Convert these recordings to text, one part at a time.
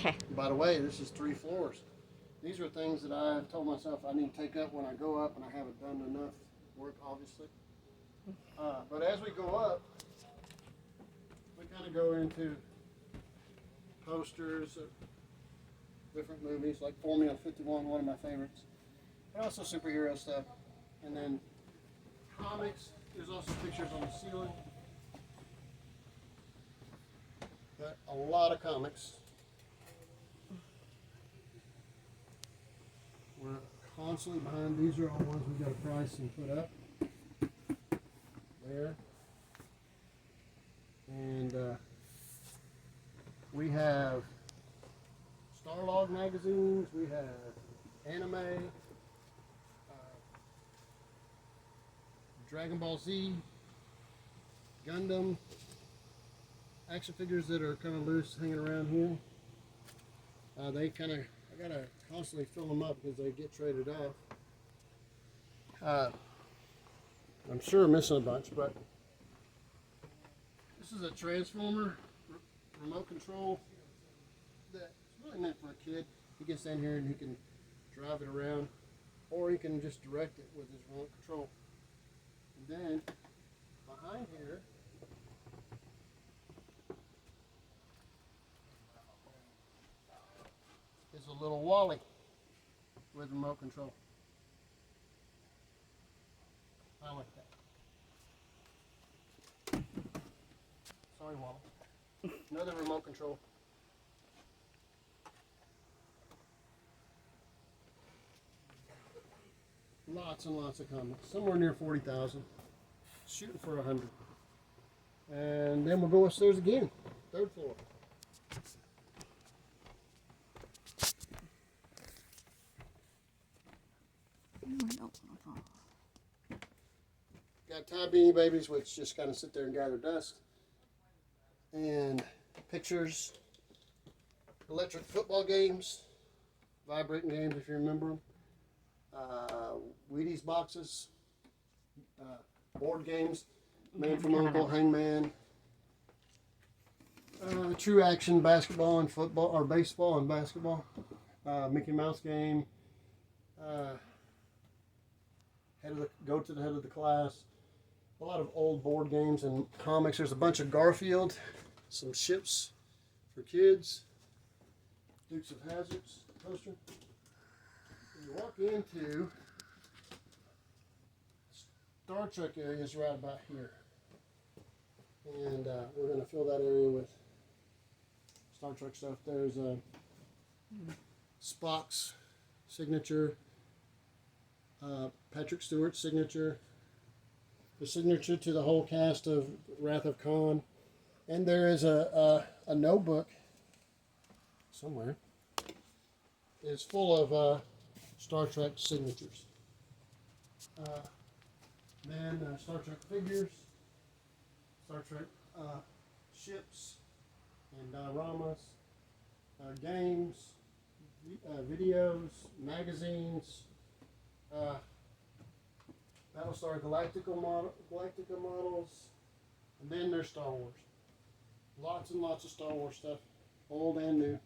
Okay. By the way, this is 3 floors. These are things that I have told myself I need to take up when I go up, and I haven't done enough work, obviously. But as we go up, we kind of go into posters of different movies, like Formula 51, one of my favorites, and also superhero stuff. And then comics, there's also pictures on the ceiling. Got a lot of comics. We're constantly behind. These are all ones we got to price and put up. There. And we have Starlog magazines, we have anime, Dragon Ball Z, Gundam, action figures that are kind of loose hanging around here. They kind of, I gotta constantly fill them up because they get traded off. I'm sure I'm missing a bunch, but this is a transformer remote control that's really meant for a kid. He gets in here and he can drive it around, or he can just direct it with his remote control. And then behind here is a little Wally with remote control. I like that. Sorry, Wally. Another remote control. Lots and lots of comics. Somewhere near 40,000. Shooting for 100. And then we'll go upstairs again. 3rd floor. Got Ty Beanie Babies, which just kind of sit there and gather dust. And pictures, electric football games, vibrating games if you remember them, Wheaties boxes, board games, Man from Uncle, Hangman, True Action basketball and football, or baseball and basketball, Mickey Mouse game, go to the head of the class. A lot of old board games and comics. There's a bunch of Garfield, some ships for kids, Dukes of Hazzards poster. You walk into Star Trek areas right about here, and we're going to fill that area with Star Trek stuff. There's Spock's signature, Patrick Stewart's signature, the signature to the whole cast of Wrath of Khan, and there is a notebook somewhere. It's full of Star Trek signatures. Then Star Trek figures, Star Trek ships and dioramas, games, videos, magazines, Battlestar Galactica models, and then there's Star Wars. Lots and lots of Star Wars stuff, old and new.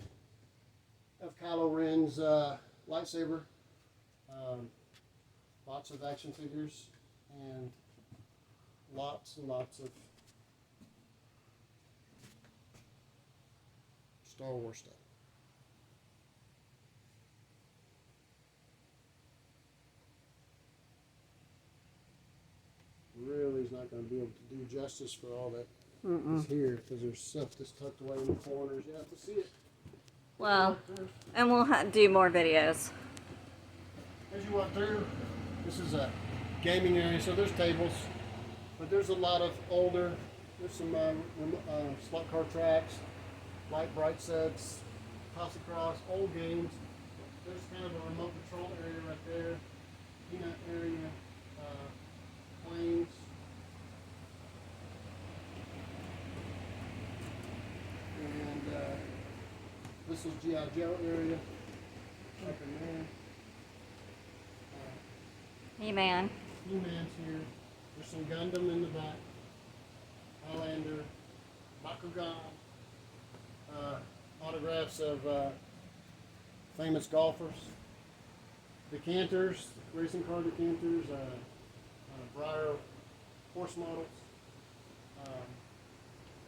Of Kylo Ren's lightsaber, lots of action figures, and lots and lots of Star Wars stuff. Really is not going to be able to do justice for all that is here, because there's stuff that's tucked away in the corners. You have to see it. Well, and we'll do more videos. As you walk through, this is a gaming area, so there's tables, but there's a lot of older, there's some slot car tracks, light bright sets, toss across, old games. There's kind of a remote control area right there, peanut area, planes. And this is G.I. Joe area, up in there. He-Man. He-Man's here. There's some Gundam in the back. Highlander, Bakugan, autographs of famous golfers. Decanters, racing car decanters, Briar horse models,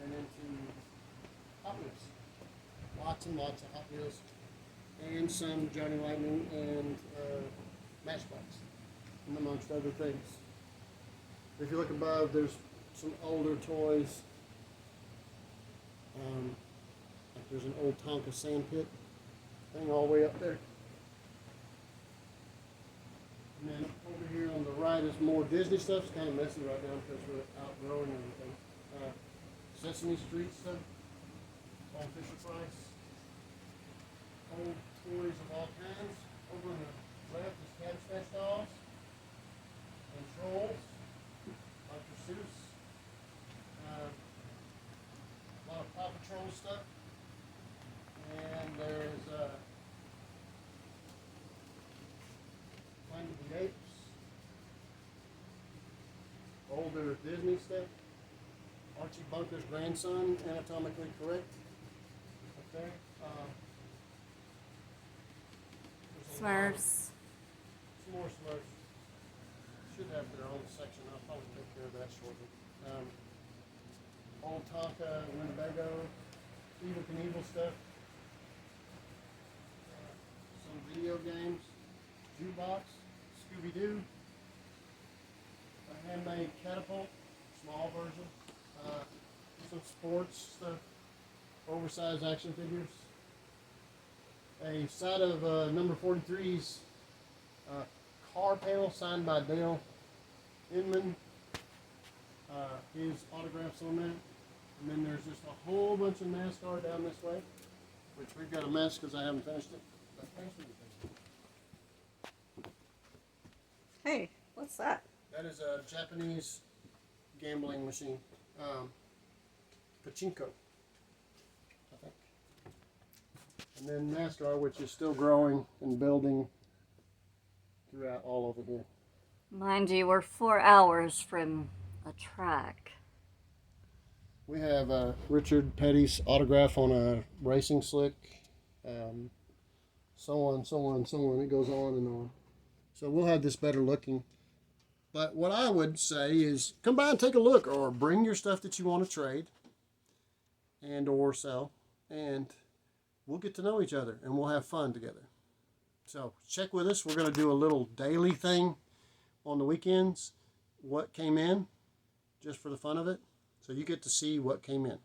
and into Hot Wheels. Lots and lots of Hot Wheels, and some Johnny Lightning and Matchbox, and amongst other things. If you look above, there's some older toys. Like there's an old Tonka sand pit thing all the way up there. And then over here on the right is more Disney stuff. It's kind of messy right now because we're outgrowing everything. Sesame Street stuff, all Fisher Price, old toys of all kinds. Over on the left is Cabbage Dolls and Trolls, Dr. Seuss. A lot of Paw Patrol stuff. And there's Planet of the Apes, older Disney stuff, Archie Bunker's grandson, anatomically correct. Okay. Smurfs. Some more Smurfs. Should have their own section. I'll probably take care of that shortly. Old Tonka, Winnebago, Evel Knievel stuff. Some video games, jukebox, Scooby-Doo, a handmade catapult, small version, some sports stuff, oversized action figures, a set of number 43's car panel signed by Dale Inman, his autographs on that, and then there's just a whole bunch of NASCAR down this way, which we've got a mess because I haven't finished it. But thanks for the Hey, what's that? That is a Japanese gambling machine. Pachinko, I think. And then NASCAR, which is still growing and building throughout all over here. Mind you, we're 4 hours from a track. We have Richard Petty's autograph on a racing slick. So on, so on, so on. It goes on and on. So we'll have this better looking. But what I would say is come by and take a look, or bring your stuff that you want to trade and or sell, and we'll get to know each other and we'll have fun together. So check with us. We're going to do a little daily thing on the weekends, what came in, just for the fun of it. So you get to see what came in.